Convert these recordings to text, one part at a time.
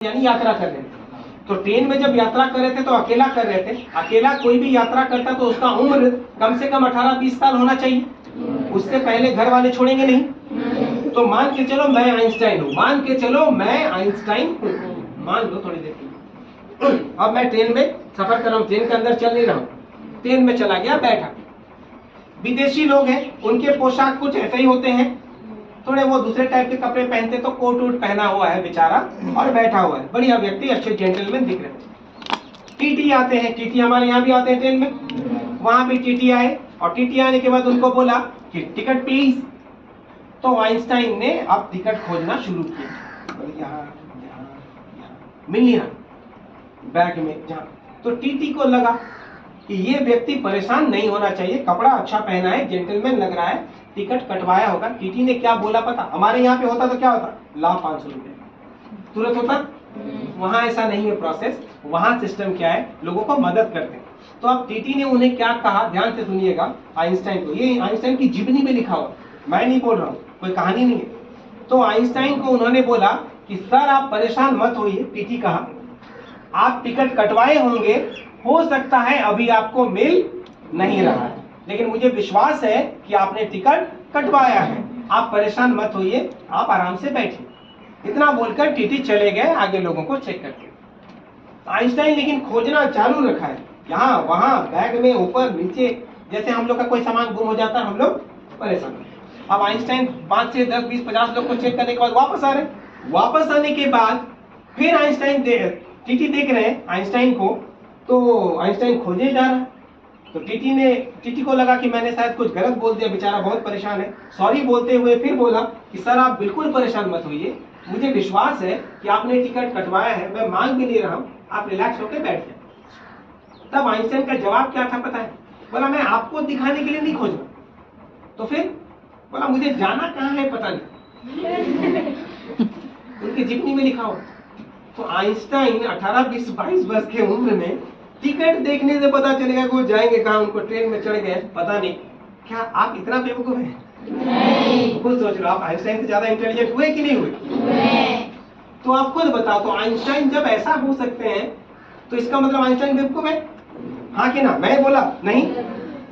यानी यात्रा कर रहे थे। तो ट्रेन में जब यात्रा कर रहे थे तो अकेला कर रहे थे। अकेला कोई भी यात्रा करता तो उसका उम्र कम से कम 18-20 साल होना चाहिए। उससे पहले घर वाले छोड़ेंगे नहीं। तो मान के चलो मैं आइंस्टाइन हूँ, मान के चलो मैं आइंस्टाइन हूँ, मान लो थोड़ी देर के लिए। अब मैं ट्रेन में सफर कर रहा हूँ, ट्रेन के अंदर चल नहीं रहा हूँ, ट्रेन में चला गया, बैठा। विदेशी लोग हैं, उनके पोशाक कुछ ऐसे ही होते हैं, थोड़े वो दूसरे टाइप के कपड़े पहनते, तो कोट वोट पहना हुआ है बेचारा और बैठा हुआ है, बढ़िया व्यक्ति, अच्छे जेंटलमैन दिख रहे हैं। टीटी आते हैं, टीटी हमारे यहाँ भी आते हैं ट्रेन में, वहां भी टीटी आए और टीटी आने के बाद उनको बोला कि टिकट प्लीज। तो आइंस्टाइन ने अब टिकट खोजना शुरू किया, यहाँ मिल नहीं रहा बैग में जहाँ। तो टीटी को लगा कि ये व्यक्ति परेशान नहीं होना चाहिए, कपड़ा अच्छा पहना है, जेंटलमैन लग रहा है, टिकट कटवाया होगा। टीटी ने क्या बोला पता? हमारे यहाँ पे होता तो क्या होता, ला 500 रुपए तुरंत होता। वहां ऐसा नहीं है प्रोसेस, वहां सिस्टम क्या है, लोगों को मदद करते हैं। तो अब टीटी ने उन्हें क्या कहा, ध्यान से सुनिएगा आइंस्टाइन को, ये आइंस्टाइन की जीवनी में लिखा हुआ, मैं नहीं बोल रहा हूँ, कोई कहानी नहीं है। तो आइंस्टाइन को उन्होंने बोला कि सर आप परेशान मत होइए, टीटी कहा, आप टिकट कटवाए होंगे, हो सकता है अभी आपको मिल नहीं रहा है, लेकिन मुझे विश्वास है कि आपने टिकट कटवाया है, आप परेशान मत होइए, आप आराम से बैठिए। इतना बोलकर टीटी चले गए आगे लोगों को चेक करके। आइंस्टाइन लेकिन खोजना चालू रखा है, यहाँ वहां बैग में, ऊपर नीचे, जैसे हम लोग का कोई सामान गुम हो जाता है हम लोग परेशान। अब आइंस्टाइन 5 से 10, 20, 50 लोग को चेक करने के बाद वापस आ रहे। वापस आने के बाद फिर आइंस्टाइन टीटी देख रहे हैं आइंस्टाइन को, तो आइंस्टाइन खोजे जा रहा है। तो टीटी को लगा कि मैंने शायद कुछ गलत बोल दिया, बेचारा बहुत परेशान है। सॉरी बोलते हुए फिर बोला कि सर आप बिल्कुल परेशान मत होइए, मुझे विश्वास है कि आपने टिकट कटवाया है, मैं मांग भी नहीं रहा हूँ, आप रिलैक्स होकर बैठ जाए। तब आइंस्टाइन का जवाब क्या था पता है? बोला मैं आपको दिखाने के लिए नहीं खोज रहा। तो फिर बोला मुझे जाना कहाँ है पता नहीं। उनकी जीवनी में लिखा हो। तो आइंस्टाइन 18, 20, 22 वर्ष के उम्र में टिकट देखने से पता चलेगा कि वो जाएंगे कहाँ, उनको ट्रेन में चढ़ गए, पता नहीं। क्या आप इतना बेवकूफ हैं? नहीं। खुद सोच लो, आप आइंस्टाइन से ज्यादा इंटेलिजेंट हुए कि नहीं हुए? तो आप खुद बताओ, तो आइंस्टाइन जब ऐसा हो सकते हैं तो इसका मतलब आइंस्टाइन बेवकूफ है? हाँ कि ना? मैं बोला नहीं,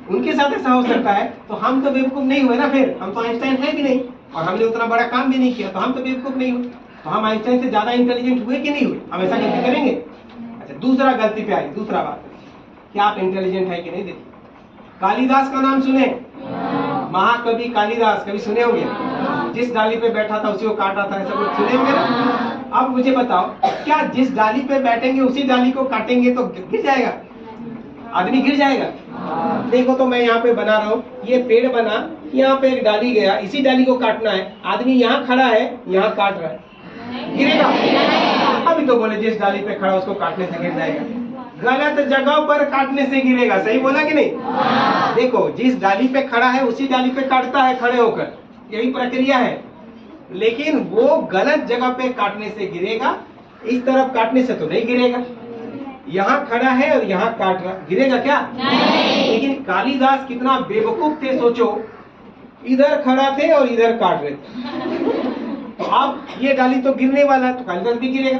उनके साथ ऐसा हो सकता है, तो हम तो बेवकूफ नहीं हुए ना, फिर हम तो आइंस्टाइन है भी नहीं, और हमने उतना बड़ा काम भी नहीं किया, तो हम तो बेवकूफ नहीं हुए। तो हम आइंस्टाइन से ज्यादा इंटेलिजेंट हुए कि नहीं हुए? हम ऐसा गलती करेंगे? अच्छा, दूसरा गलती पे आई, दूसरा बात क्या आप इंटेलिजेंट है कि नहीं? देखिए, कालिदास का नाम सुने? महाकवि कालिदास कभी सुने होंगे? जिस डाली पे बैठा था उसी को काटा था, ऐसा कुछ सुने होंगे ना? अब मुझे बताओ, क्या जिस डाली पे बैठेंगे उसी डाली को काटेंगे तो गिर जाएगा आदमी? गिर जाएगा? देखो तो मैं यहाँ पे बना रहा हूँ, ये पेड़ बना, यहाँ पे एक डाली गया, इसी डाली को काटना है, आदमी यहाँ खड़ा है, यहाँ काट रहा है, गिरेगा? अभी तो बोले जिस डाली पे खड़ा उसको काटने से गिर जाएगा। गलत जगह पर काटने से गिरेगा, सही बोला कि नहीं? देखो, जिस डाली पे खड़ा है उसी डाली पे काटता है खड़े होकर, यही प्रक्रिया है, लेकिन वो गलत जगह पे काटने से गिरेगा, इस तरफ काटने से तो नहीं गिरेगा। यहाँ खड़ा है और यहाँ काट रहा, गिरेगा क्या? नहीं। लेकिन कालिदास कितना बेवकूफ थे सोचो, इधर खड़ा थे और इधर काट रहे थे। तो अब ये डाली तो गिरने वाला है, तो कालिदास भी गिरेगा।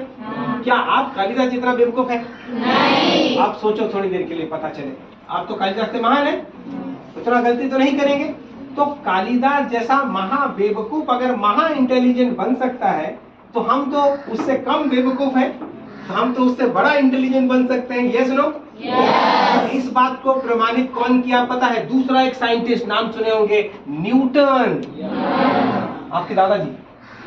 क्या आप कालिदास जितना बेवकूफ है? नहीं। आप सोचो थोड़ी देर के लिए, पता चले आप तो कालिदास से महान है, उतना गलती तो नहीं करेंगे। तो कालिदास जैसा महा बेवकूफ अगर महा इंटेलिजेंट बन सकता है, तो हम तो उससे कम बेवकूफ है, हम तो उससे बड़ा इंटेलिजेंट बन सकते हैं। Yes no? इस बात को प्रमाणित कौन किया पता है? दूसरा एक साइंटिस्ट, नाम सुने होंगे, न्यूटन। आपके दादाजी,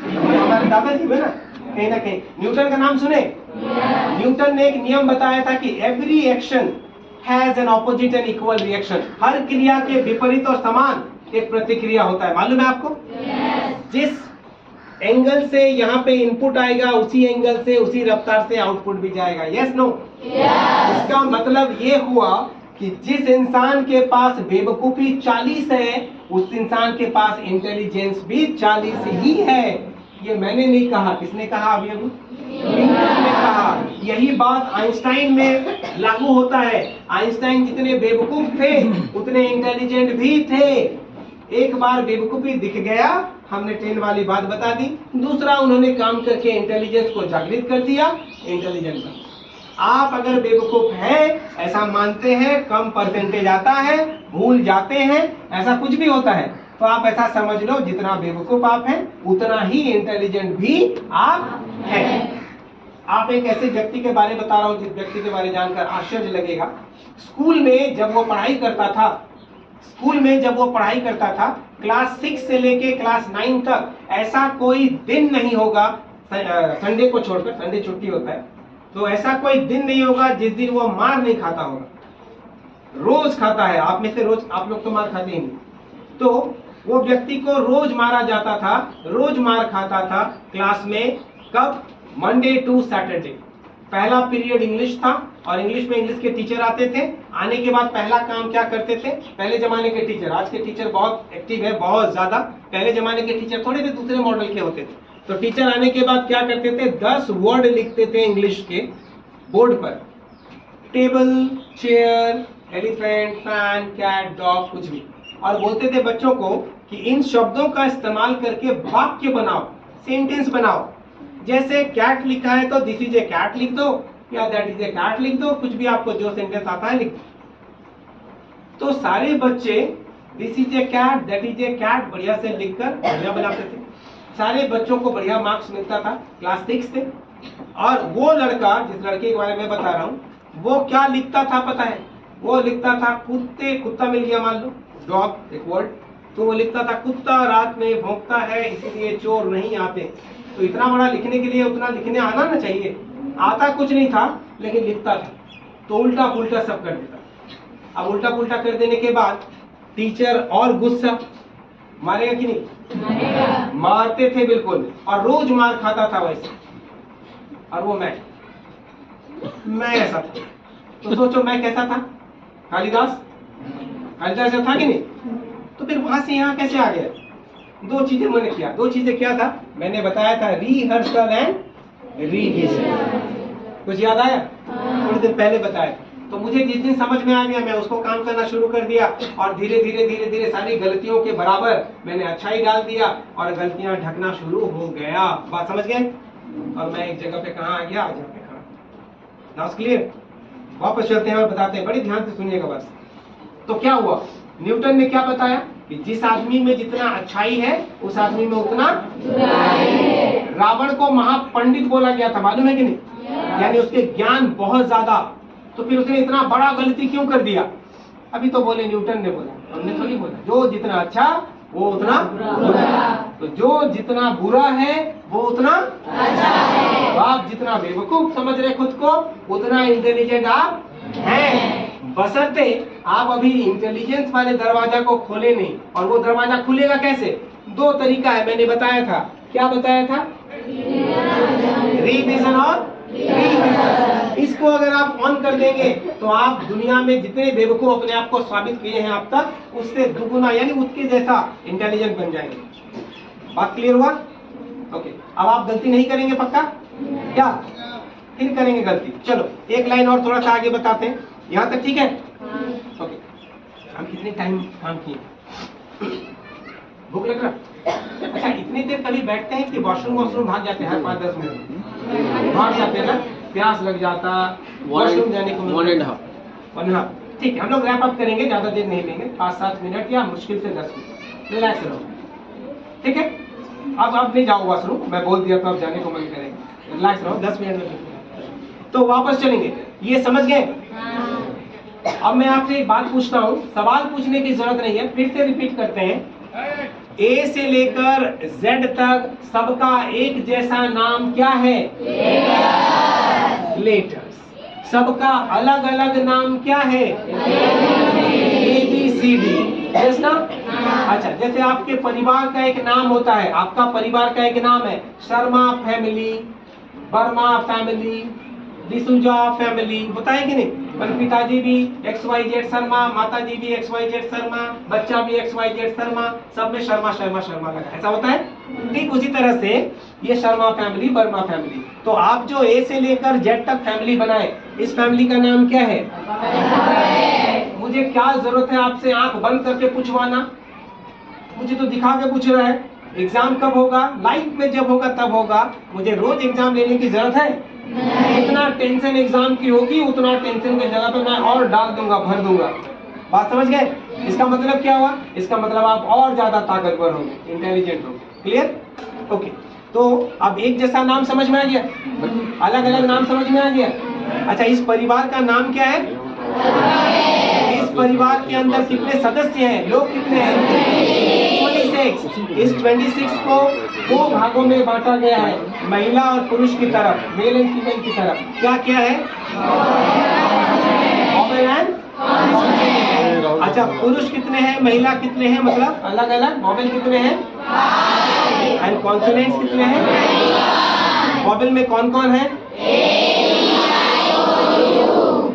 हमारे दादाजी हुए ना कहीं ना कहीं, न्यूटन का नाम सुने? न्यूटन ने एक नियम बताया था कि every action has an opposite and equal reaction. हर क्रिया के विपरीत और समान एक प्रतिक्रिया होता है, मालूम है आपको? जिस एंगल से यहाँ पे इनपुट आएगा, उसी एंगल से, उसी रफ्तार से आउटपुट भी जाएगा। Yes no? इसका मतलब ये हुआ कि जिस इंसान के पास बेवकूफी 40 है, उस इंसान के पास इंटेलिजेंस भी 40 ही है। ये मैंने नहीं कहा, किसने कहा? अभी न्यूटन ने कहा। यही बात आइंस्टाइन में लागू होता है। आइंस्टाइन जितने बेवकूफ थे उतने इंटेलिजेंट भी थे। एक बार बेवकूफी दिख गया, हमने 10 वाली बात बता दी। दूसरा, उन्होंने काम करके इंटेलिजेंस को जागृत कर दिया, इंटेलिजेंट बन। आप अगर बेवकूफ हैं, ऐसा मानते हैं, कम परसेंटेज आता है, भूल जाते हैं, ऐसा कुछ भी होता है, तो आप ऐसा समझ लो जितना बेवकूफ आप हैं उतना ही इंटेलिजेंट भी आप हैं। आप एक ऐसे व्यक्ति के बारे में बता रहा हूं जिस व्यक्ति के बारे में जानकर आश्चर्य लगेगा। स्कूल में जब वो पढ़ाई करता था, क्लास 6 से लेके क्लास 9 तक ऐसा कोई दिन नहीं होगा, संडे को छोड़कर, संडे छुट्टी होता है, तो ऐसा कोई दिन नहीं होगा जिस दिन वो मार नहीं खाता होगा। रोज खाता है। आप में से रोज, आप लोग तो मार खाते ही नहीं। तो वो व्यक्ति को रोज मारा जाता था, रोज मार खाता था क्लास में। कब? Monday to Saturday. पहला पीरियड इंग्लिश था और इंग्लिश में इंग्लिश के टीचर आते थे। आने के बाद पहला काम क्या करते थे? पहले जमाने के टीचर, आज के टीचर बहुत एक्टिव है, बहुत ज्यादा। पहले जमाने के टीचर थोड़े से दूसरे मॉडल के होते थे। तो टीचर आने के बाद क्या करते थे? 10 वर्ड लिखते थे इंग्लिश के बोर्ड पर। Table, chair, elephant, fan, cat, dog, कुछ भी। और बोलते थे बच्चों को कि इन शब्दों का इस्तेमाल करके वाक्य बनाओ, सेंटेंस बनाओ। जैसे कैट लिखा है तो दिस इज ए कैट लिख दो, या दैट इज ए कैट लिख दो, कुछ भी आपको जो सेंटेंस आता है लिख दो। तो सारे बच्चे this is a cat, that is a cat बढ़िया से लिखकर बढ़िया बनाते थे। सारे बच्चों को बढ़िया मार्क्स मिलता था क्लास 6 से। और वो लड़का, जिस लड़के के बारे में बता रहा हूँ, वो क्या लिखता था पता है? वो लिखता था कुत्ता मिल गया मान लो, डॉग एक वर्ड, तो वो लिखता था कुत्ता रात में भौंकता है इसलिए चोर नहीं आते। तो इतना बड़ा लिखने के लिए उतना लिखने आना ना चाहिए। आता कुछ नहीं था लेकिन लिखता था, तो उल्टा पुल्टा सब कर देता। अब उल्टा पुल्टा कर देने के बाद टीचर और गुस्सा, मारेगा कि नहीं? मारेगा। मारते थे बिल्कुल, और रोज मार खाता था वैसे। और वो मैं ऐसा था। तो सोचो मैं कैसा था? कालिदास ऐसा था कि नहीं? तो फिर वहां से यहाँ कैसे आ गया? 2 चीजें मैंने किया। 2 चीजें क्या था? मैंने बताया था रिहर्सल एंड रिविजन। कुछ याद आया? थोड़ी देर पहले बताया था। तो मुझे जिस दिन समझ में आ गया मैं उसको काम करना शुरू कर दिया, और धीरे धीरे सारी गलतियों के बराबर मैंने अच्छाई डाल दिया और गलतियां ढकना शुरू हो गया। बात समझ गए? और मैं एक जगह पे कहाँ आ गया? आज यहाँ पे खड़ा। Now clear? वापस चलते हैं और बताते हैं, बड़ी ध्यान से सुनिएगा बस। तो क्या हुआ? न्यूटन ने क्या बताया कि जिस आदमी में जितना अच्छाई है उस आदमी में उतना बुराई है। रावण को महापंडित बोला गया था, मालूम है कि नहीं? यानी उसके ज्ञान बहुत ज्यादा। तो फिर उसने इतना बड़ा गलती क्यों कर दिया? अभी तो बोले न्यूटन ने बोला, हमने थोड़ी बोला। जो जितना अच्छा वो उतना बुरा, तो जो जितना बुरा है वो उतना अच्छा है। आप जितना बेवकूफ समझ रहे खुद को उतना इंटेलिजेंट आप हैं, बशर्ते आप अभी इंटेलिजेंस वाले दरवाजा को खोले नहीं। और वो दरवाजा खुलेगा कैसे? 2 तरीका है, मैंने बताया था। क्या बताया था? रिविजन और रिहर्सल। इसको अगर आप ऑन कर देंगे तो आप दुनिया में जितने बेवकूफ अपने आप को साबित किए हैं अब तक, उससे दुगुना यानी उसके जैसा इंटेलिजेंट बन जाएंगे। बात क्लियर हुआ? ओके। अब आप गलती नहीं करेंगे पक्का? क्या फिर करेंगे गलती? चलो एक लाइन और थोड़ा सा आगे बताते हैं। यहाँ तक ठीक है? ओके। हम कितने टाइम काम किए? भूख लग रहा? अच्छा, इतनी देर कभी बैठते हैं कि वॉशरूम भाग जाते हैं हर 5-10 मिनट? भाग जाते हैं ना, प्यास लग जाता, वॉशरूम जाने को 1.5। ठीक है, हम लोग रैप अप करेंगे, ज्यादा देर नहीं लेंगे, 5-7 मिनट या मुश्किल से 10 मिनट। रिलैक्स रहो, ठीक है? अब नहीं जाओ वॉशरूम, मैं बोल दिया तो अब जाने को मन करेंगे। रिलैक्स रहो, 10 मिनट में तो वापस चलेंगे। ये समझ गए? अब मैं आपसे एक बात पूछता हूँ, सवाल पूछने की जरूरत नहीं है, फिर से रिपीट करते हैं। ए से लेकर जेड तक सबका एक जैसा नाम क्या है? लेटर्स। सबका अलग अलग नाम क्या है? ABCD। यस ना? अच्छा, जैसे आपके परिवार का एक नाम होता है, आपका परिवार का एक नाम है Sharma family, Verma family, D'Souza family, होता है कि नहीं? पर पिताजी भी XYZ शर्मा, माताजी भी XYZ शर्मा, बच्चा भी XYZ शर्मा, सब में शर्मा शर्मा शर्मा लगा, ऐसा होता है। ठीक उसी तरह से ये शर्मा फैमिली, वर्मा फैमिली। तो आप जो A से लेकर Z तक फैमिली बनाए, इस फैमिली का नाम क्या है? मुझे क्या जरूरत है आपसे आंख बंद करके पूछवाना? मुझे तो दिखा के पूछ रहा है। एग्जाम कब होगा? लाइफ में जब होगा तब होगा। मुझे रोज एग्जाम लेने की जरूरत है? जितना टेंशन एग्जाम की होगी उतना टेंशन की जगह पे मैं और डाल दूंगा, भर दूंगा। बात समझ गए? इसका मतलब क्या हुआ? इसका मतलब आप और ज्यादा ताकतवर होंगे, इंटेलिजेंट होंगे। क्लियर? ओके। तो अब एक जैसा नाम समझ में आ गया, अलग अलग नाम समझ में आ गया। अच्छा, इस परिवार का नाम क्या है? इस परिवार के अंदर कितने सदस्य हैं? लोग कितने हैं? 26। इस 26 को 2 भागों में बांटा गया है, महिला और पुरुष की तरफ, मेल एंड फीमेल की तरफ। क्या क्या है? Vowel and consonant. अच्छा, पुरुष कितने हैं, महिला कितने हैं, मतलब अलग अलग। वोवेल कितने हैं एंड कॉन्सोनेंट्स कितने हैं? वोवेल में कौन कौन है?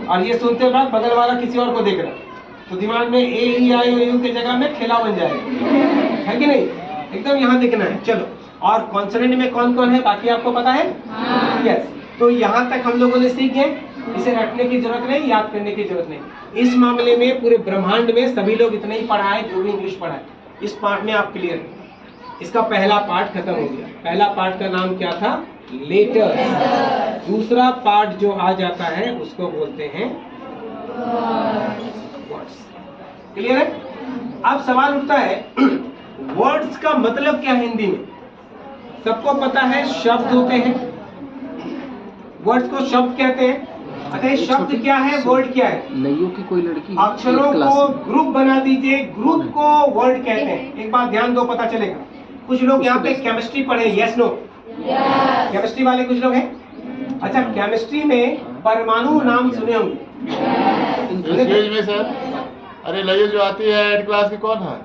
और ये सुनते वक्त बगल वाला किसी और को देख रहा है तो दिमाग में ए ई आई ओ यू की जगह में खेला बन जाएगा, है कि नहीं? एकदम यहाँ देखना है। चलो, और कॉन्सोनेंट में कौन कौन है बाकी आपको पता है? यस। तो यहाँ तक हम लोगों ने सीख गए। इसे रटने की जरूरत नहीं, याद करने की जरूरत नहीं। इस मामले में पूरे ब्रह्मांड में सभी लोग इतना ही पढ़ा है जो भी इंग्लिश पढ़ा है। इस पार्ट में आप क्लियर हैं। इसका पहला पार्ट खत्म हो गया। पहला पार्ट का नाम क्या था? लेटर्स। दूसरा पार्ट जो आ जाता है उसको बोलते हैं वर्ड्स। क्लियर है? अब सवाल उठता है वर्ड्स का मतलब क्या है हिंदी में? सबको पता है शब्द होते हैं, वर्ड्स को शब्द कहते हैं। अच्छा, शब्द क्या है, वर्ड क्या है? नैयो की कोई लड़की अक्षरों को ग्रुप बना दीजिए, ग्रुप को वर्ड कहते हैं। एक बात ध्यान दो, पता चलेगा। कुछ लोग यहाँ पे केमिस्ट्री पढ़े, यस नो? केमिस्ट्री वाले कुछ लोग हैं। अच्छा, केमिस्ट्री में परमाणु नाम सुने होंगे? एक्सक्यूज मी सर, अरे लयो जो आती है 8 क्लास की कौन है?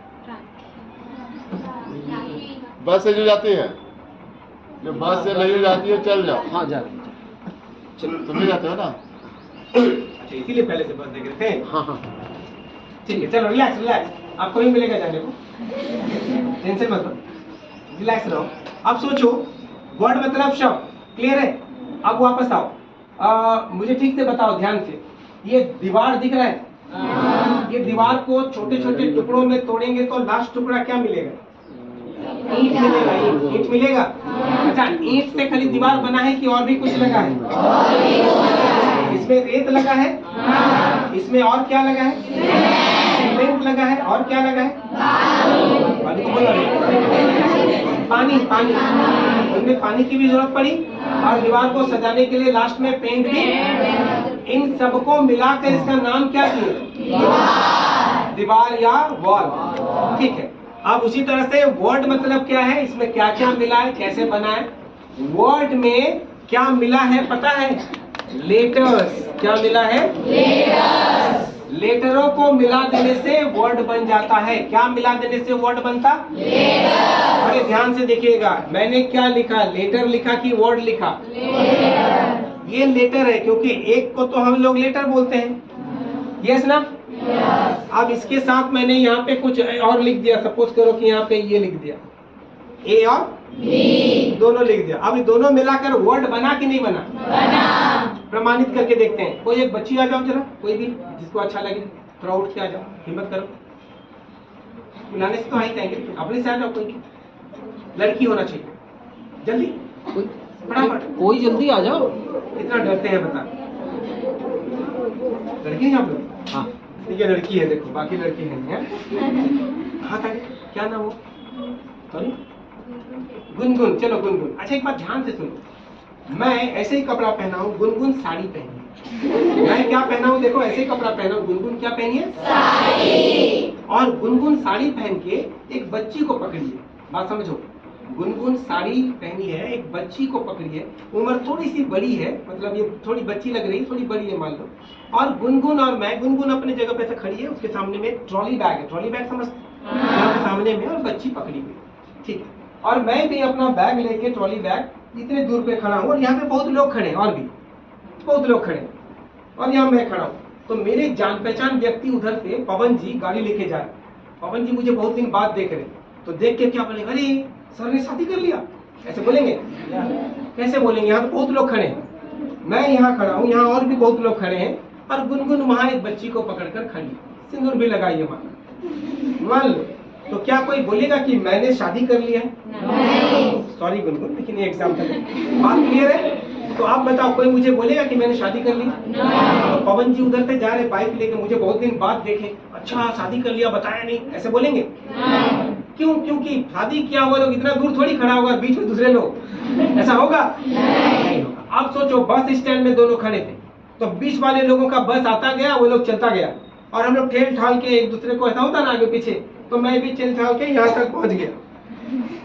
बस से जो जाती है, जो बस से लयो जाती है, चल जाओ। हाँ जा रही समझ जाते हो ना? अच्छा, इसीलिए पहले से बस देख रहे थे। हाँ हाँ ठीक है, चलो रिलैक्स रिलैक्स, आपको भी मिलेगा जाने को, टेंशन मत लो, रिलैक्स रहो। अब सोचो, वर्ड मतलब शब्द, क्लियर है? अब वापस आओ, मुझे ठीक से बताओ ध्यान से। ये दीवार दिख रहा है? ये दीवार को छोटे छोटे टुकड़ों में तोड़ेंगे तो लास्ट टुकड़ा क्या मिलेगा? ईंट मिलेगा। ईंट मिलेगा। अच्छा, ईंट से खाली दीवार बना है कि और भी कुछ लगा है? इसमें रेत लगा है, इसमें और क्या लगा है? सीमेंट लगा है, और क्या लगा है? पानी। पानी पानी उनमें पानी की भी जरूरत पड़ी, और दीवार को सजाने के लिए लास्ट में पेंट भी। इन सबको मिलाकर इसका नाम क्या किया? दीवार या वॉल। ठीक है। अब उसी तरह से वर्ड मतलब क्या है, इसमें क्या क्या मिला है, कैसे बना है? वर्ड में क्या मिला है पता है? लेटर्स। क्या मिला है? लेटर्स। लेटरों को मिला देने से वर्ड बन जाता है। क्या मिला देने से वर्ड बनता? लेटर। अरे ध्यान से देखिएगा, मैंने क्या लिखा, लेटर लिखा कि वर्ड लिखा? लेटर। ये लेटर है, क्योंकि एक को तो हम लोग लेटर बोलते हैं, यस ना? अब इसके साथ मैंने यहाँ पे कुछ और लिख दिया। सपोज करो कि यहाँ पे ये लिख दिया, ए और बी दोनों लिख दिया। अब ये दोनों मिलाकर वर्ड बना कि नहीं बना? बना। प्रमाणित करके देखते हैं। कोई एक बच्ची आ जाओ जरा, कोई भी जिसको अच्छा लगे, थोड़ा उठ के आ जाओ, हिम्मत करो। बुलाने से तो आ ही जाएंगे, अपने से आ जाओ। कोई लड़की होना चाहिए, जल्दी फटाफट। कोई जल्दी आ जाओ। इतना डरते हैं बता? लड़की है आप लोग? हाँ ठीक है, लड़की है। देखो बाकी लड़की है। हाँ क्या नाम हो? सॉरी, गुनगुन। चलो गुनगुन। अच्छा, एक बात ध्यान से सुनो, मैं ऐसे ही कपड़ा पहना हूँ, गुनगुन साड़ी पहनी। मैं क्या पहना हूँ? देखो ऐसे ही कपड़ा पहना हूँ, गुनगुन क्या पहनी है? साड़ी। और गुनगुन साड़ी पहन के एक बच्ची को पकड़ी है। बात समझो, गुनगुन साड़ी पहनी है, एक बच्ची को पकड़ी है, उम्र थोड़ी सी बड़ी है, मतलब ये थोड़ी बच्ची लग रही है, थोड़ी बड़ी है मान लो। और गुनगुन और मैं, गुनगुन अपने जगह पे से खड़ी है, उसके सामने में ट्रॉली बैग है। ट्रॉली बैग समझते? सामने में, और बच्ची पकड़ी हुई। ठीक है। और मैं भी अपना बैग लेके, ट्रॉली बैग, इतने दूर पे खड़ा हूँ, और यहाँ पे बहुत लोग खड़े हैं, और भी बहुत लोग खड़े हैं, और यहाँ मैं खड़ा हूँ। तो मेरे जान पहचान व्यक्ति उधर से पवन जी गाड़ी लेके जा रहे। पवन जी मुझे बहुत दिन बाद देख रहे, तो देख के क्या बोलेंगे? अरे सर ने शादी कर लिया, ऐसे बोलेंगे? कैसे बोलेंगे? यहाँ तो बहुत लोग खड़े हैं, मैं यहाँ खड़ा हूँ, यहाँ और भी बहुत लोग खड़े हैं, और गुनगुन वहां एक बच्ची को पकड़कर खड़ी, सिंदूर भी लगाई है मान लो। तो क्या कोई बोलेगा कि मैंने शादी कर लिया है? सॉरी गुनगुन, लेकिन ये एग्जाम्पल है, बात क्लियर है? तो आप बताओ, कोई मुझे बोलेगा कि मैंने शादी कर ली? तो पवन जी उधर से जा रहे बाइक लेके, मुझे बहुत दिन बाद देखे, अच्छा शादी कर लिया, बताया नहीं, ऐसे बोलेंगे? क्यों? क्योंकि शादी किया हुआ लोग इतना दूर थोड़ी खड़ा होगा, बीच में दूसरे लोग, ऐसा होगा? नहीं होगा। आप सोचो, बस स्टैंड में दोनों खड़े थे, तो बीच वाले लोगों का बस आता गया, वो लोग चलता गया, और हम लोग ठेल ठाल के एक दूसरे को, ऐसा होता ना आगे पीछे, तो मैं भी ठेल ठाल के यहाँ तक पहुँच गया।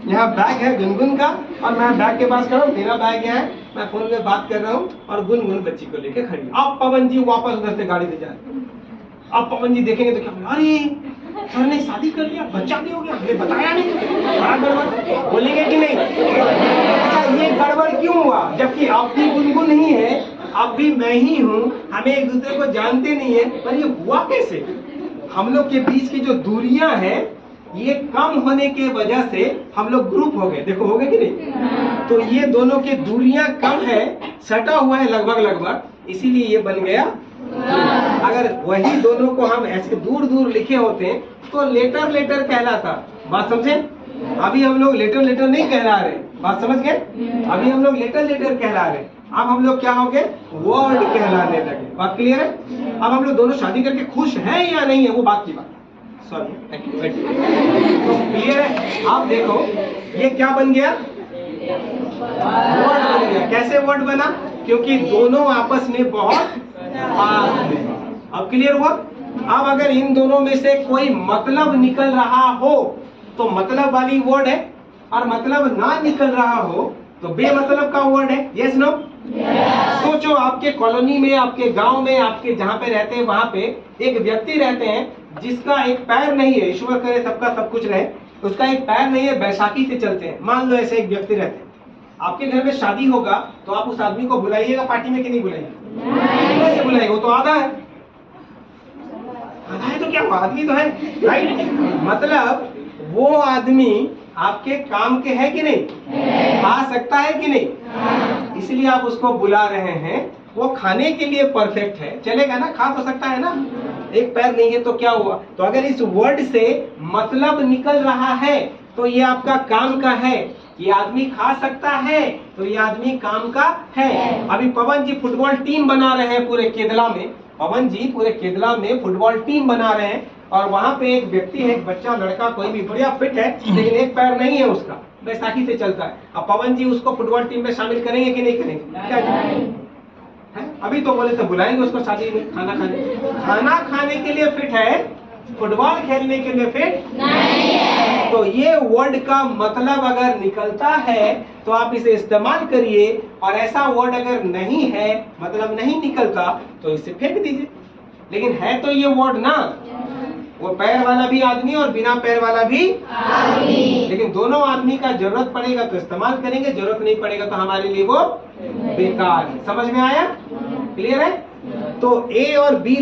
यहाँ बैग है गुनगुन का, और मैं बैग के पास खड़ा हूँ, मेरा बैग यहाँ है, मैं फोन में बात कर रहा हूँ, और गुनगुन बच्ची को लेके खड़ी है। अब पवन जी वापस उधर से गाड़ी से जा रहे हैं। अब पवन जी देखेंगे तो क्या, अरे सर ने शादी कर लिया, बच्चा भी हो गया, हमें बताया नहीं, बड़ा गड़बड़, बोलेंगे कि नहीं? अच्छा, ये गड़बड़ क्यों हुआ? जबकि आप भी गुनगुन नहीं है, आप भी मैं ही हूँ, हमें एक दूसरे को जानते नहीं है, पर ये हुआ कैसे? हम लोग के बीच की जो दूरियां हैं, ये कम होने के वजह से हम लोग ग्रुप हो गए। देखो, हो गए कि नहीं? तो ये दोनों की दूरियां कम है, सटा हुआ है लगभग, इसीलिए ये बन गया। अगर वही दोनों को हम ऐसे दूर दूर लिखे होते तो लेटर लेटर कहलाता। बात समझे? अभी हम लोग लेटर लेटर नहीं कहला रहे, बात समझ गए? अभी हम लोग लेटर लेटर कहला रहे, अब हम लोग क्या हो गए? वर्ड कहलाने लगे। बात क्लियर है? अब हम लोग दोनों शादी करके खुश हैं या नहीं है, वो बात की बात। सॉरी, क्लियर है? आप देखो, ये क्या बन गया? वर्ड बन गया। कैसे वर्ड बना? क्योंकि दोनों आपस में बहुत पास है। अब क्लियर हुआ? अब अगर इन दोनों में से कोई मतलब निकल रहा हो तो मतलब वाली वर्ड है, और मतलब ना निकल रहा हो तो बेमतलब का वर्ड है। Yes no? सोचो, आपके कॉलोनी में, आपके गांव में, आपके जहां पे रहते हैं वहां पे एक व्यक्ति रहते हैं जिसका एक पैर नहीं है, ईश्वर करे सबका सब कुछ रहे, उसका एक पैर नहीं है, बैसाखी से चलते हैं। मान लो ऐसे एक व्यक्ति रहते हैं, आपके घर में शादी होगा तो आप उस आदमी को बुलाइएगा पार्टी में कि नहीं बुलाइएगा? कैसे बुलाइएगा? वो तो आधा है, आधा है तो क्या हुआ, आदमी तो है, राइट? मतलब वो आदमी आपके काम के है कि नहीं? खा सकता है कि नहीं? इसलिए आप उसको बुला रहे हैं। वो खाने के लिए परफेक्ट है, चलेगा ना, खा तो सकता है ना। एक पैर नहीं है तो क्या हुआ? तो अगर इस वर्ड से मतलब निकल रहा है तो ये आपका काम का है। ये आदमी खा सकता है तो ये आदमी काम का है। अभी पवन जी फुटबॉल टीम बना रहे हैं पूरे केदला में, पवन जी पूरे केदला में फुटबॉल टीम बना रहे हैं, और वहां पे एक व्यक्ति है, एक बच्चा, लड़का, कोई भी बढ़िया फिट है, लेकिन एक पैर नहीं है उसका, बैसाखी से चलता है। अब पवन जी उसको फुटबॉल टीम में शामिल करेंगे कि नहीं करेंगे? क्या है? अभी तो बोले तो बुलाएंगे उसको शादी में, खाना खाने के लिए फिट है, फुटबॉल खेलने के लिए फिट नहीं है। तो ये वर्ड का मतलब अगर निकलता है तो आप इसे इस्तेमाल करिए, और ऐसा वर्ड अगर नहीं है, मतलब नहीं निकलता, तो इसे फेंक दीजिए। लेकिन है तो ये वर्ड ना, वो पैर वाला भी आदमी और बिना पैर वाला भी आदमी, लेकिन दोनों आदमी का जरूरत पड़ेगा तो इस्तेमाल करेंगे, जरूरत नहीं पड़ेगा तो हमारे लिए वो बेकार है। समझ में आया? क्लियर है? तो ए और बी